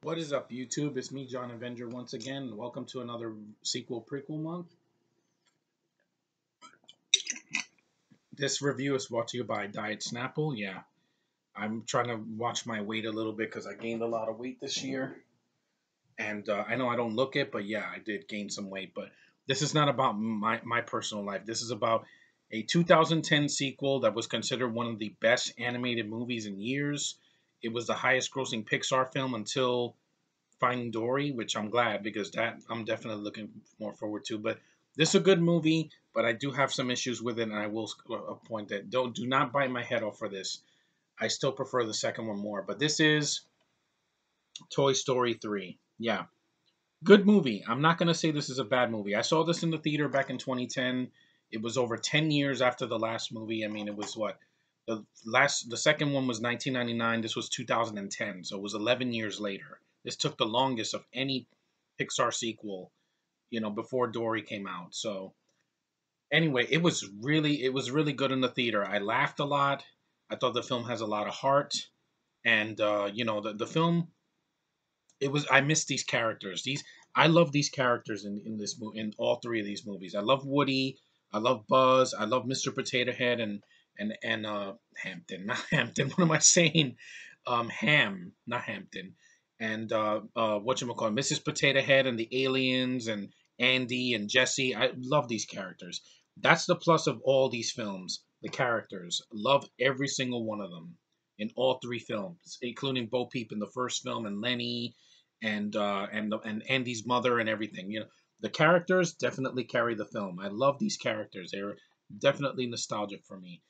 What is up, YouTube? It's me, John Avenger, once again. Welcome to another sequel prequel month. This review is brought to you by Diet Snapple. Yeah, I'm trying to watch my weight a little bit because I gained a lot of weight this year. And I know I don't look it, but yeah, I did gain some weight. But this is not about my personal life. This is about a 2010 sequel that was considered one of the best animated movies in years. It was the highest grossing Pixar film until Finding Dory, which I'm glad because that I'm definitely looking more forward to. But this is a good movie, but I do have some issues with it, and I will point that do not bite my head off for this. I still prefer the second one more, but this is Toy Story 3. Yeah, good movie. I'm not gonna say this is a bad movie. I saw this in the theater back in 2010. It was over 10 years after the last movie. I mean, it was what the second one was 1999. This was 2010, so it was 11 years later. This took the longest of any Pixar sequel, before Dory came out. So anyway, it was really good in the theater. I laughed a lot. I thought the film has a lot of heart, and the film, it was I miss these characters. These I love these characters in this movie, in all three of these movies. I love Woody, I love Buzz, I love Mr. Potato Head, and Hampton, not Hampton. What am I saying? Ham, not Hampton. And what you call Mrs. Potato Head and the aliens and Andy and Jesse. I love these characters. That's the plus of all these films. The characters. Love every single one of them in all three films, including Bo Peep in the first film and Lenny and Andy's mother and everything. The characters definitely carry the film. I love these characters. They're definitely nostalgic for me.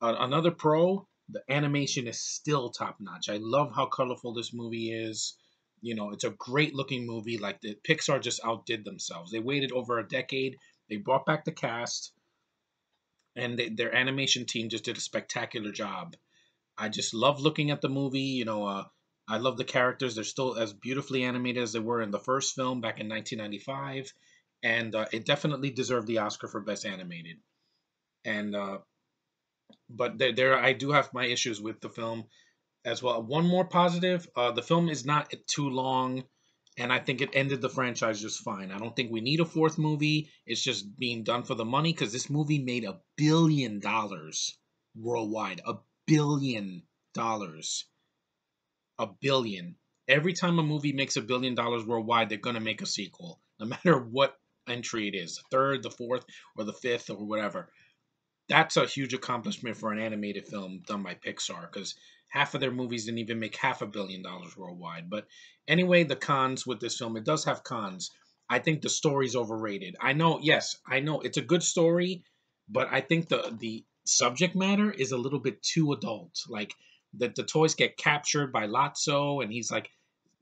Another pro, the animation is still top notch. I love how colorful this movie is. It's a great looking movie. Like the Pixar just outdid themselves. They waited over a decade. They brought back the cast, and their animation team just did a spectacular job. I just love looking at the movie. I love the characters. They're still as beautifully animated as they were in the first film back in 1995, and it definitely deserved the Oscar for Best Animated. And but there, I do have my issues with the film as well. One more positive: the film is not too long, and I think it ended the franchise just fine. I don't think we need a fourth movie. It's just being done for the money because this movie made $1 billion worldwide. $1 billion. $1 billion. Every time a movie makes $1 billion worldwide, they're gonna make a sequel, no matter what entry it is, the third, the fourth, or the fifth, or whatever. That's a huge accomplishment for an animated film done by Pixar, because half of their movies didn't even make $500 million worldwide. But anyway, the cons with this film, it does have cons. I think the story's overrated. I know, yes, I know it's a good story, but I think the subject matter is a little bit too adult. Like that the toys get captured by Lotso, and he's like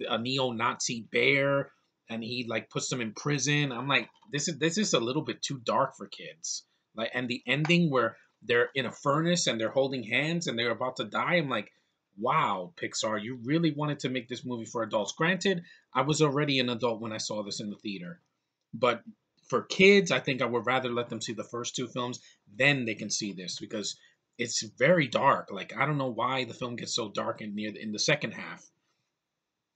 a neo-Nazi bear, and he like puts them in prison. I'm like, this is a little bit too dark for kids. Like, and the ending where they're in a furnace and they're holding hands and they're about to die. I'm like, wow, Pixar, you really wanted to make this movie for adults. Granted, I was already an adult when I saw this in the theater, but for kids, I think I would rather let them see the first two films, then they can see this because it's very dark. Like, I don't know why the film gets so dark in the second half.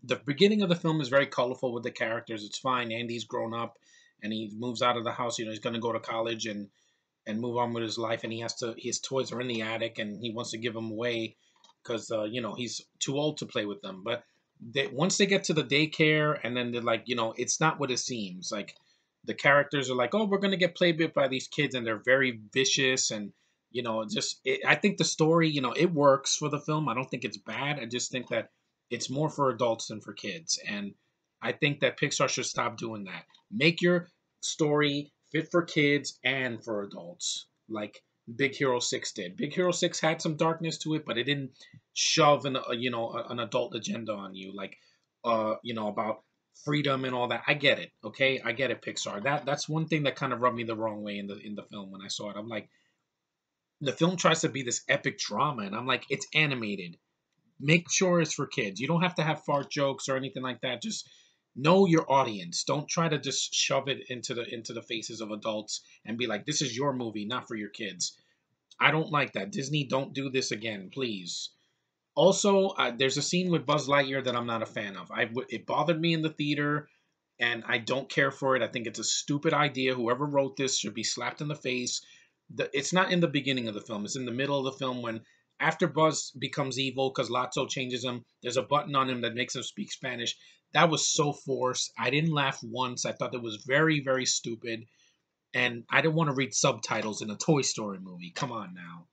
The beginning of the film is very colorful with the characters. It's fine. Andy's grown up and he moves out of the house. He's going to go to college and move on with his life. And his toys are in the attic and he wants to give them away because, he's too old to play with them. But once they get to the daycare and then they're like, it's not what it seems. Like the characters are like, oh, we're going to get played with by these kids and they're very vicious. And, I think the story, it works for the film. I don't think it's bad. I just think that it's more for adults than for kids. And I think that Pixar should stop doing that. Make your story fit for kids and for adults, like Big Hero 6 did. Big Hero 6 had some darkness to it, but it didn't shove an adult agenda on you, like about freedom and all that. I get it, okay? I get it, Pixar. That's one thing that kind of rubbed me the wrong way in the film when I saw it. I'm like, the film tries to be this epic drama, and I'm like, it's animated. Make sure it's for kids. You don't have to have fart jokes or anything like that. Just know your audience. Don't try to just shove it into the faces of adults and be like, this is your movie, not for your kids. I don't like that. Disney, don't do this again, please. Also, there's a scene with Buzz Lightyear that I'm not a fan of. It bothered me in the theater, and I don't care for it. I think it's a stupid idea. Whoever wrote this should be slapped in the face. It's not in the beginning of the film. It's in the middle of the film when after Buzz becomes evil because Lotso changes him. There's a button on him that makes him speak Spanish. That was so forced. I didn't laugh once. I thought that was very, very stupid, and I didn't want to read subtitles in a Toy Story movie. Come on now.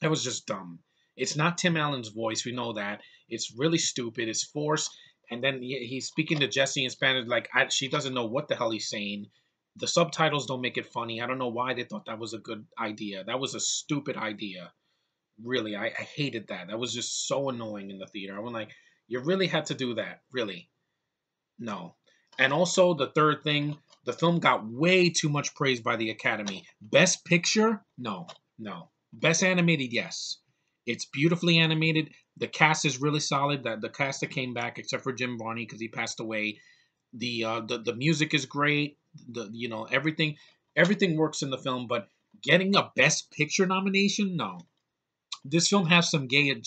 That was just dumb. It's not Tim Allen's voice. We know that. It's really stupid. It's forced. And then he's speaking to Jesse in Spanish like she doesn't know what the hell he's saying. The subtitles don't make it funny. I don't know why they thought that was a good idea. That was a stupid idea. Really, I hated that. That was just so annoying in the theater. I was like, you really had to do that. Really. No. And also, the third thing, the film got way too much praise by the Academy. Best Picture? No, no. Best Animated? Yes. It's beautifully animated. The cast is really solid. The cast that came back, except for Jim Varney because he passed away. The music is great. Everything works in the film. But getting a Best Picture nomination? No. This film has some gay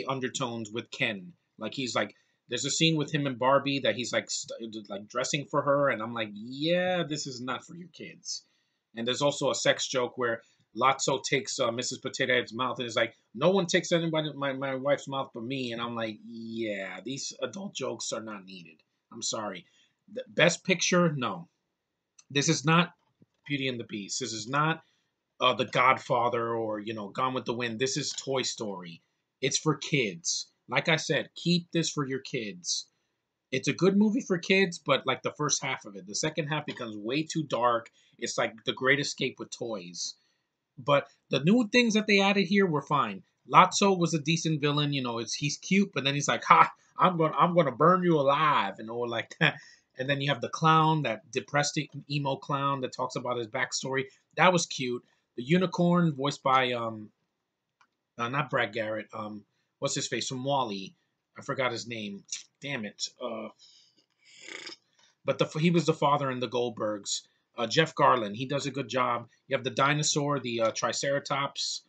undertones with Ken. Like he's like, there's a scene with him and Barbie that he's like like dressing for her, and I'm like, yeah, this is not for your kids. And there's also a sex joke where Lotso takes Mrs. Potato Head's mouth and is like, no one takes anybody my wife's mouth but me, and I'm like, yeah, these adult jokes are not needed. I'm sorry. The Best Picture, no. This is not Beauty and the Beast. This is not The Godfather or Gone with the Wind. This is Toy Story. It's for kids. Like I said, keep this for your kids. It's a good movie for kids, but like the first half of it, the second half becomes way too dark. It's like The Great Escape with toys. But the new things that they added here were fine. Lotso was a decent villain. He's cute, but then he's like, "Ha! I'm gonna burn you alive," and all like that. And then you have the clown, that depressed emo clown that talks about his backstory. That was cute. The unicorn, voiced by not Brad Garrett. What's his face from Wally? I forgot his name. Damn it. But he was the father in the Goldbergs. Jeff Garland, he does a good job. You have the dinosaur, the Triceratops.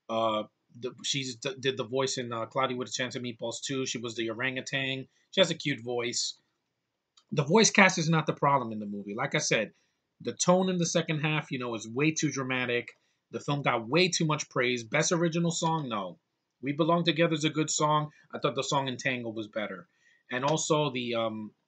Uh, did the voice in Cloudy with a Chance of Meatballs too. She was the orangutan. She has a cute voice. The voice cast is not the problem in the movie. Like I said, the tone in the second half, is way too dramatic. The film got way too much praise. Best original song, no. We Belong Together is a good song. I thought the song Entangled was better. And also the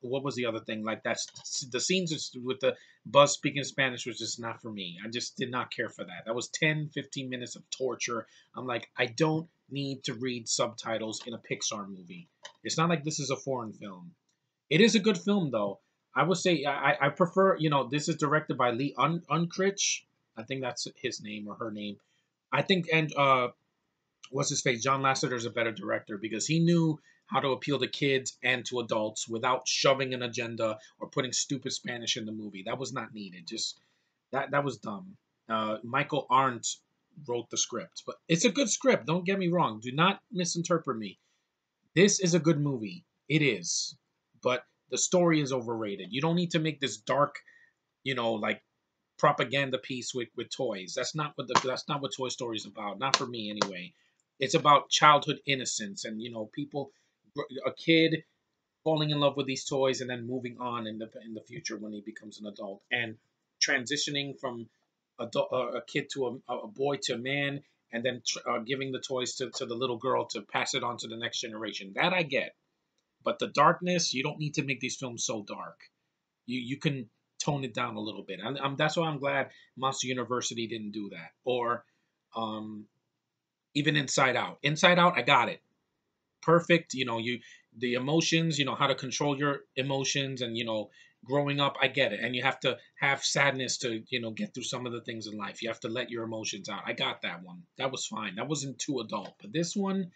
what was the other thing? Like that's the scenes with the Buzz speaking Spanish was just not for me. I just did not care for that. That was 10, 15 minutes of torture. I'm like, I don't need to read subtitles in a Pixar movie. It's not like this is a foreign film. It is a good film, though. I would say I prefer. This is directed by Lee Unkrich. I think that's his name or her name. I think, and what's his face? John Lasseter is a better director because he knew how to appeal to kids and to adults without shoving an agenda or putting stupid Spanish in the movie. That was not needed. Just that was dumb. Michael Arndt wrote the script, but it's a good script. Don't get me wrong. Do not misinterpret me. This is a good movie. It is. But the story is overrated. You don't need to make this dark, like propaganda piece with toys. That's not what Toy Story is about. Not for me anyway. It's about childhood innocence and people a kid falling in love with these toys and then moving on in the future when he becomes an adult and transitioning from a kid to a boy to a man and then giving the toys to the little girl to pass it on to the next generation. That I get. But the darkness, you don't need to make these films so dark. You can tone it down a little bit. That's why I'm glad Monster University didn't do that. Or um, even Inside Out. Inside Out, I got it. Perfect. The emotions, how to control your emotions and growing up, I get it. And you have to have sadness to, get through some of the things in life. You have to let your emotions out. I got that one. That was fine. That wasn't too adult. But this one,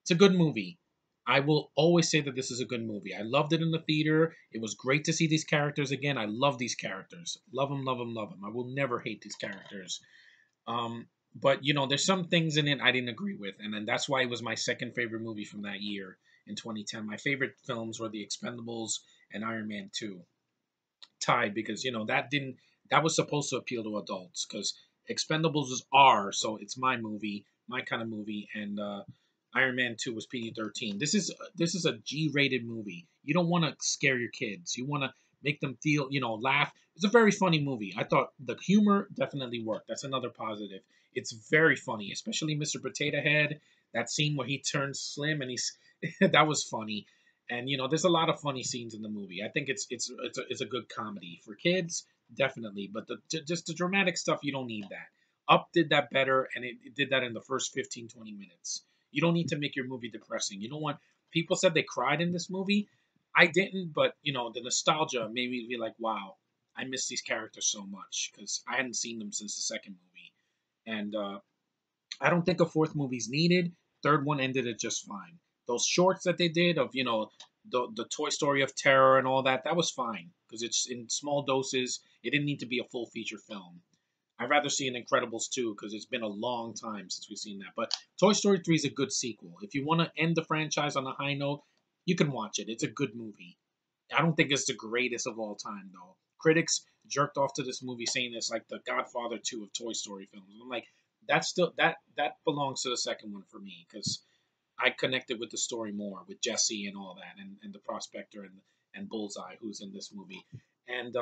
it's a good movie. I will always say that this is a good movie. I loved it in the theater. It was great to see these characters again. I love these characters. Love them, love them, love them. I will never hate these characters. But there's some things in it I didn't agree with, and then that's why it was my second favorite movie from that year in 2010. My favorite films were The Expendables and Iron Man 2, tied because that was supposed to appeal to adults because Expendables is R, so it's my movie, my kind of movie, and Iron Man 2 was PG-13. This is a G-rated movie. You don't want to scare your kids. You want to make them feel, laugh. It's a very funny movie. I thought the humor definitely worked. That's another positive. It's very funny, especially Mr. Potato Head. That scene where he turns slim and he's that was funny. And there's a lot of funny scenes in the movie. I think it's a good comedy for kids, definitely. But just the dramatic stuff, you don't need that. Up did that better, and it did that in the first 15, 20 minutes. You don't need to make your movie depressing. You don't want people said they cried in this movie. I didn't, but the nostalgia made me be like, wow, I miss these characters so much because I hadn't seen them since the second movie. And I don't think a fourth movie's needed. Third one ended it just fine. Those shorts that they did of the Toy Story of Terror and all that was fine because it's in small doses. It didn't need to be a full feature film. I'd rather see an Incredibles 2 because it's been a long time since we've seen that. But Toy Story 3 is a good sequel. If you want to end the franchise on a high note, you can watch it. It's a good movie. I don't think it's the greatest of all time, though. Critics jerked off to this movie saying it's like the Godfather 2 of Toy Story films. I'm like, that's still that belongs to the second one for me because I connected with the story more with Jesse and all that, and the prospector and Bullseye who's in this movie. And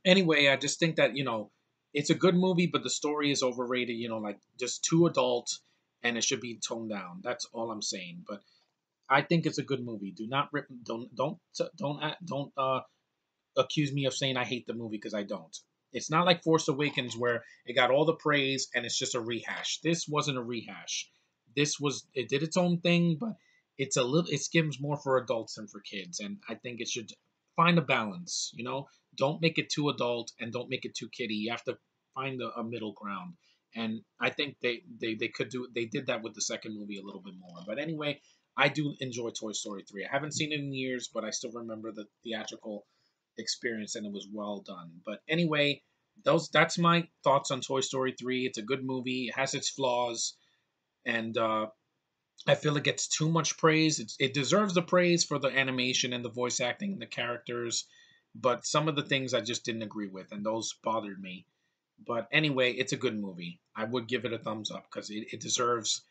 anyway, I just think that it's a good movie, but the story is overrated. Like just too adult, and it should be toned down. That's all I'm saying. But I think it's a good movie. Do not rip. Don't accuse me of saying I hate the movie because I don't. It's not like Force Awakens where it got all the praise and it's just a rehash. This wasn't a rehash. It did its own thing, but it skims more for adults than for kids, and I think it should find a balance. Don't make it too adult and don't make it too kiddie. You have to find a middle ground, and I think they did that with the second movie a little bit more. But anyway, I do enjoy Toy Story 3. I haven't seen it in years, but I still remember the theatrical experience and it was well done. But anyway, that's my thoughts on Toy Story 3. It's a good movie. It has its flaws, and I feel it gets too much praise. It deserves the praise for the animation and the voice acting and the characters, but some of the things I just didn't agree with, and those bothered me. But anyway, it's a good movie. I would give it a thumbs up because it deserves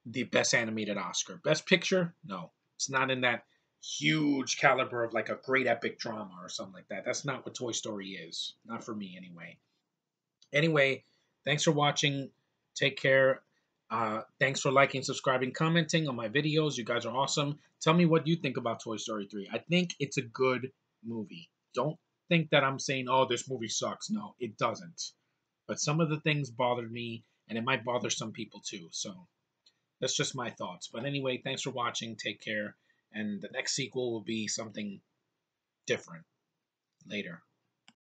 the best animated Oscar. Best picture? No. It's not in that huge caliber of like a great epic drama or something like that. That's not what Toy Story is. Not for me anyway. Anyway, thanks for watching. Take care. Thanks for liking, subscribing, commenting on my videos. You guys are awesome. Tell me what you think about Toy Story 3. I think it's a good movie. Don't think that I'm saying, oh, this movie sucks. No, it doesn't. But some of the things bothered me, and it might bother some people too. So that's just my thoughts. But anyway, thanks for watching. Take care. And the next sequel will be something different later.